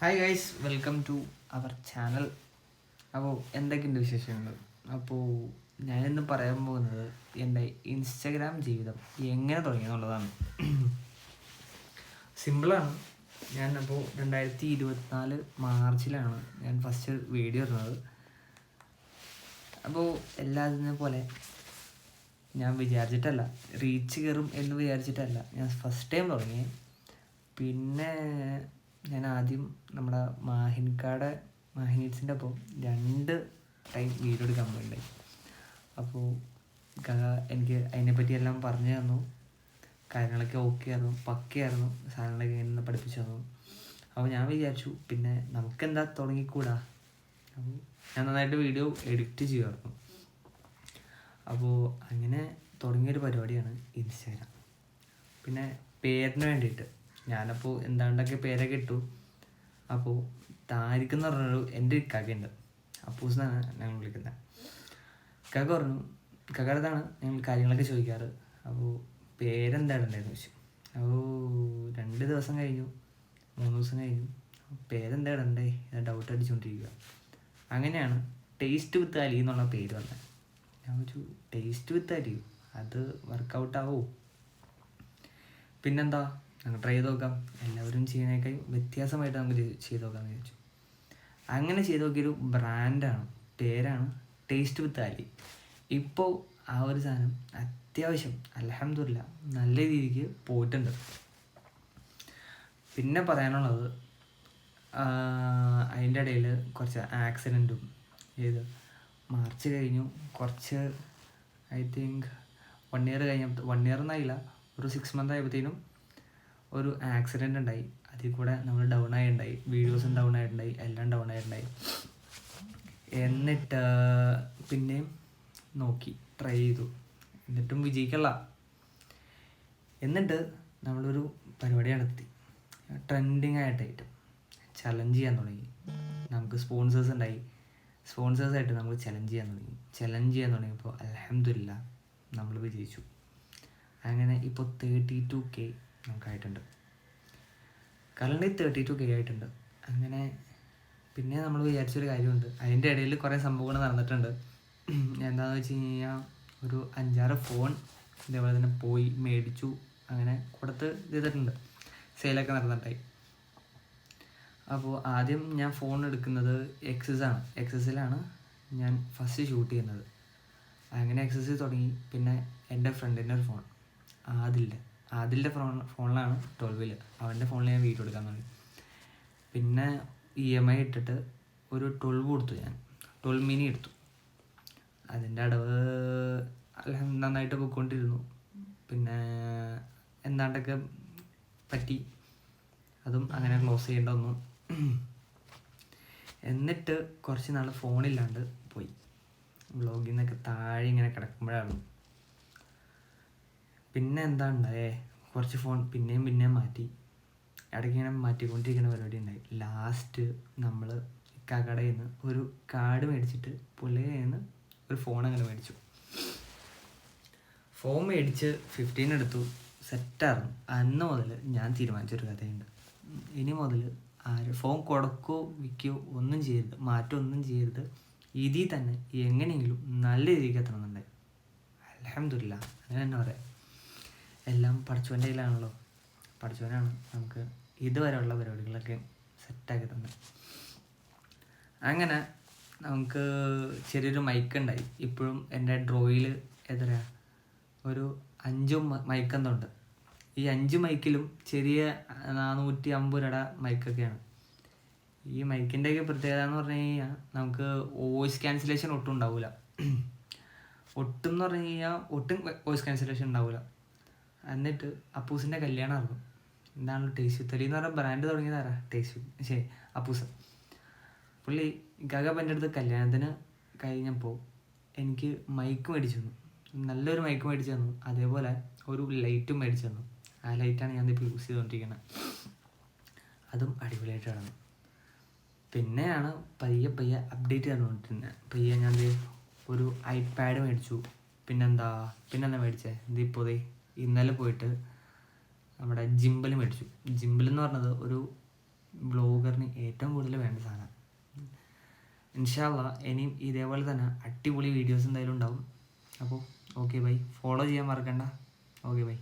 Hi guys, welcome to our channel. അപ്പോൾ എന്തൊക്കെയുണ്ട് വിശേഷങ്ങൾ? അപ്പോൾ ഞാനിന്ന് പറയാൻ പോകുന്നത് എൻ്റെ ഇൻസ്റ്റഗ്രാം ജീവിതം എങ്ങനെ തുടങ്ങിയെന്നുള്ളതാണ്. സിമ്പിളാണ്. അപ്പോൾ 2024 മാർച്ചിലാണ് ഞാൻ ഫസ്റ്റ് വീഡിയോ ഇടുന്നത്. അപ്പോൾ എല്ലാത്തിനെ പോലെ ഞാൻ വിചാരിച്ചിട്ടല്ല, റീച്ച് കയറും എന്ന് വിചാരിച്ചിട്ടല്ല ഞാൻ ഫസ്റ്റ് ടൈം തുടങ്ങി. പിന്നെ ഞാൻ ആദ്യം നമ്മുടെ മാഹിനീറ്റ്സിൻ്റെ ഒപ്പം 2 ടൈം വീഡിയോ എടുക്കാൻ പോയിട്ടുണ്ടായി. അപ്പോൾ എനിക്ക് അതിനെപ്പറ്റിയെല്ലാം പറഞ്ഞു തന്നു. കാര്യങ്ങളൊക്കെ ഓക്കെ ആയിരുന്നു, പക്കയായിരുന്നു, സാധനങ്ങളൊക്കെ ഇങ്ങനെ പഠിപ്പിച്ചു തന്നു. അപ്പോൾ ഞാൻ വിചാരിച്ചു പിന്നെ നമുക്കെന്താ തുടങ്ങിക്കൂടാ. അപ്പോൾ ഞാൻ നന്നായിട്ട് വീഡിയോ എഡിറ്റ് ചെയ്യുമായിരുന്നു. അപ്പോൾ അങ്ങനെ തുടങ്ങിയൊരു പരിപാടിയാണ് ഇൻസ്റ്റാഗ്രാം. പിന്നെ പേരിന് വേണ്ടിയിട്ട് ഞാനപ്പോൾ എന്താണ്ടൊക്കെ പേരൊക്കെ ഇട്ടു. അപ്പോൾ താരിഖ് എന്ന് പറഞ്ഞൊരു എൻ്റെ ഇക്കാക്കയുണ്ട്, അപ്പൂസ് എന്നാണ് ഞങ്ങൾ വിളിക്കുന്നത്. ഇക്കാക്ക പറഞ്ഞു, ഇക്കാക്കടുത്താണ് ഞങ്ങൾ കാര്യങ്ങളൊക്കെ ചോദിക്കാറ്. അപ്പോൾ പേരെന്താണെന്ന് ചോദിച്ചു. അപ്പോൾ 2 ദിവസം കഴിഞ്ഞു, 3 ദിവസം കഴിഞ്ഞു, പേരെന്താ ഇടണ്ടേ ഡൗട്ട് അടിച്ചുകൊണ്ടിരിക്കുക. അങ്ങനെയാണ് ടേസ്റ്റ് വിത്ത് അലി എന്നുള്ള പേര് വന്നത്. ഞാൻ ചോദിച്ചു, ടേസ്റ്റ് വിത്ത് അലി, അത് വർക്കൗട്ടാവോ? പിന്നെന്താ, നമുക്ക് ട്രൈ ചെയ്ത് നോക്കാം, എല്ലാവരും ചെയ്യുന്നതിനേക്കാൾ വ്യത്യാസമായിട്ട് നമുക്ക് ചെയ്ത് നോക്കാമെന്ന് വിചാരിച്ചു. അങ്ങനെ ചെയ്ത് നോക്കിയൊരു ബ്രാൻഡാണ്, പേരാണ് ടേസ്റ്റ് വിത്ത് അലി. ഇപ്പോൾ ആ ഒരു സാധനം അത്യാവശ്യം അൽഹംദുലില്ലാ നല്ല രീതിക്ക് പോയിട്ടുണ്ട്. പിന്നെ പറയാനുള്ളത്, അതിൻ്റെ ഇടയിൽ കുറച്ച് ആക്സിഡൻറ്റും മാർച്ച് കഴിഞ്ഞു. കുറച്ച് ഐ തിങ്ക് 1 ഇയർ കഴിഞ്ഞപ്പോൾ, 1 ഇയർ എന്നായില്ല, ഒരു 6 മന്ത് ആയപ്പോഴത്തേനും ഒരു ആക്സിഡൻ്റ് ഉണ്ടായി. അതിൽ കൂടെ നമ്മൾ ഡൗൺ ആയിട്ടുണ്ടായി, വീഡിയോസും ഡൗൺ ആയിട്ടുണ്ടായി, എല്ലാം ഡൗൺ ആയിട്ടുണ്ടായി. എന്നിട്ട് പിന്നെയും നോക്കി ട്രൈ ചെയ്തു, എന്നിട്ടും വിജയിക്കല്ല. എന്നിട്ട് നമ്മളൊരു പരിപാടി നടത്തി, ട്രെൻഡിങ് ആയിട്ടായിട്ട് ചലഞ്ച് ചെയ്യാൻ തുടങ്ങി. നമുക്ക് സ്പോൺസേഴ്സ് ഉണ്ടായി, സ്പോൺസേഴ്സായിട്ട് നമ്മൾ ചലഞ്ച് ചെയ്യാൻ തുടങ്ങിയപ്പോൾ അൽഹംദുലില്ലാ നമ്മൾ വിജയിച്ചു. അങ്ങനെ ഇപ്പോൾ 32K നമുക്കായിട്ടുണ്ട്, കറണ്ട് 32K ആയിട്ടുണ്ട്. അങ്ങനെ പിന്നെ നമ്മൾ വിചാരിച്ചൊരു കാര്യമുണ്ട്, അതിൻ്റെ ഇടയിൽ കുറേ സംഭവങ്ങൾ നടന്നിട്ടുണ്ട്. എന്താണെന്ന് വെച്ച് കഴിഞ്ഞാൽ ഒരു 5-6 ഫോൺ ഇതേപോലെ തന്നെ പോയി മേടിച്ചു, അങ്ങനെ കൊടുത്ത് ചെയ്തിട്ടുണ്ട്, സെയിലൊക്കെ നടന്നിട്ടായി. അപ്പോൾ ആദ്യം ഞാൻ ഫോൺ എടുക്കുന്നത് എക്സസിലാണ് ഞാൻ ഫസ്റ്റ് ഷൂട്ട് ചെയ്യുന്നത്. അങ്ങനെ എക്സസ് തുടങ്ങി. പിന്നെ എൻ്റെ ഫ്രണ്ടിൻ്റെ ഒരു ഫോൺ, ആദിലിൻ്റെ ഫോണിലാണ് 12 അവൻ്റെ ഫോണിൽ ഞാൻ വീഡിയോ എടുക്കാൻ തുടങ്ങി. പിന്നെ EMI ഇട്ടിട്ട് ഒരു 12 കൊടുത്തു, ഞാൻ 12 മിനി എടുത്തു. അതിൻ്റെ അടവ് നന്നായിട്ട് പോയിക്കൊണ്ടിരുന്നു. പിന്നെ എന്താണ്ടൊക്കെ പറ്റി, അതും അങ്ങനെ ക്ലോസ് ചെയ്യേണ്ട വന്നു. എന്നിട്ട് കുറച്ച് നാൾ ഫോണില്ലാണ്ട് പോയി. വ്ളോഗിൽ നിന്നൊക്കെ താഴെ ഇങ്ങനെ കിടക്കുമ്പോഴാണ് പിന്നെ എന്താ ഉണ്ടായേ, കുറച്ച് ഫോൺ പിന്നെയും മാറ്റി, ഇടയ്ക്ക് ഇങ്ങനെ മാറ്റിക്കൊണ്ടിരിക്കുന്ന പരിപാടി ഉണ്ടായി. ലാസ്റ്റ് നമ്മൾ ഇക്കാക്കടയിൽ നിന്ന് ഒരു കാർഡ് മേടിച്ചിട്ട് പുള്ളിയിൽ നിന്ന് ഒരു ഫോൺ അങ്ങനെ മേടിച്ചു. ഫോൺ മേടിച്ച് 15 എടുത്തു, സെറ്റായിരുന്നു. അന്ന് മുതൽ ഞാൻ തീരുമാനിച്ചൊരു കഥയുണ്ട്, ഇനി മുതൽ ഫോൺ കൊടുക്കോ വിൽക്കോ ഒന്നും ചെയ്യരുത്, മാറ്റമൊന്നും ചെയ്യരുത്, ഇതിൽ തന്നെ എങ്ങനെയെങ്കിലും നല്ല രീതിക്ക് എത്തണമെന്നുണ്ടായി. അൽഹംദുലില്ലാ അങ്ങനെ തന്നെ പറയാം. എല്ലാം പഠിച്ചവൻ്റെ കയ്യിലാണല്ലോ, പഠിച്ചവനാണ് നമുക്ക് ഇതുവരെയുള്ള പരിപാടികളൊക്കെ സെറ്റാക്കി തന്നെ. അങ്ങനെ നമുക്ക് ചെറിയൊരു മൈക്ക് ഉണ്ടായി. ഇപ്പോഴും എൻ്റെ ഡ്രോയിൽ ഒരു 5 മൈക്ക് എന്തുണ്ട്. ഈ 5 മൈക്കിലും ചെറിയ 450 രൂപയുടെ മൈക്കൊക്കെയാണ്. ഈ മൈക്കിൻ്റെയൊക്കെ പ്രത്യേകത എന്ന് പറഞ്ഞു കഴിഞ്ഞാൽ നമുക്ക് വോയിസ് ക്യാൻസലേഷൻ ഒട്ടും ഉണ്ടാവില്ല. ഒട്ടും വോയിസ് ക്യാൻസലേഷൻ ഉണ്ടാവില്ല. എന്നിട്ട് അപ്പൂസിൻ്റെ കല്യാണമായിരുന്നു. എന്താണ് ടേസ്റ്റ് വിത്ത് അലി എന്ന് പറഞ്ഞാൽ ബ്രാൻഡ് തുടങ്ങിയതാരാ? അപ്പൂസ്. പുള്ളി ഇക്കാക്ക എൻ്റെ അടുത്ത് കല്യാണത്തിന് കഴിഞ്ഞപ്പോൾ എനിക്ക് മൈക്ക് മേടിച്ചു തന്നു, നല്ലൊരു മൈക്ക് മേടിച്ചു തന്നു. അതേപോലെ ഒരു ലൈറ്റും മേടിച്ചു തന്നു. ആ ലൈറ്റാണ് ഞാൻ ഇപ്പോൾ യൂസ് ചെയ്തുകൊണ്ടിരിക്കുന്നത്. അതും അടിപൊളിയായിട്ട് കിടന്നു. പിന്നെയാണ് പയ്യെ അപ്ഡേറ്റ് ചെയ്തുകൊണ്ടിരുന്നത്. പയ്യെ ഞാൻ ഒരു ഐപാഡ് മേടിച്ചു. പിന്നെന്താ മേടിച്ചത്, ഇതിപ്പോൾ ഇന്നലെ പോയിട്ട് നമ്മുടെ ജിംബൽ മേടിച്ചു. ജിംബൽ എന്ന് പറഞ്ഞത് ഒരു ബ്ലോഗറിന് ഏറ്റവും കൂടുതൽ വേണ്ട സാധനം. ഇൻഷാ അല്ലാ ഇനിയും ഇതേപോലെ തന്നെ അടിപൊളി വീഡിയോസ് എന്തായാലും ഉണ്ടാവും. അപ്പോൾ ഓക്കെ ബൈ. ഫോളോ ചെയ്യാൻ മറക്കണ്ട. Okay bye.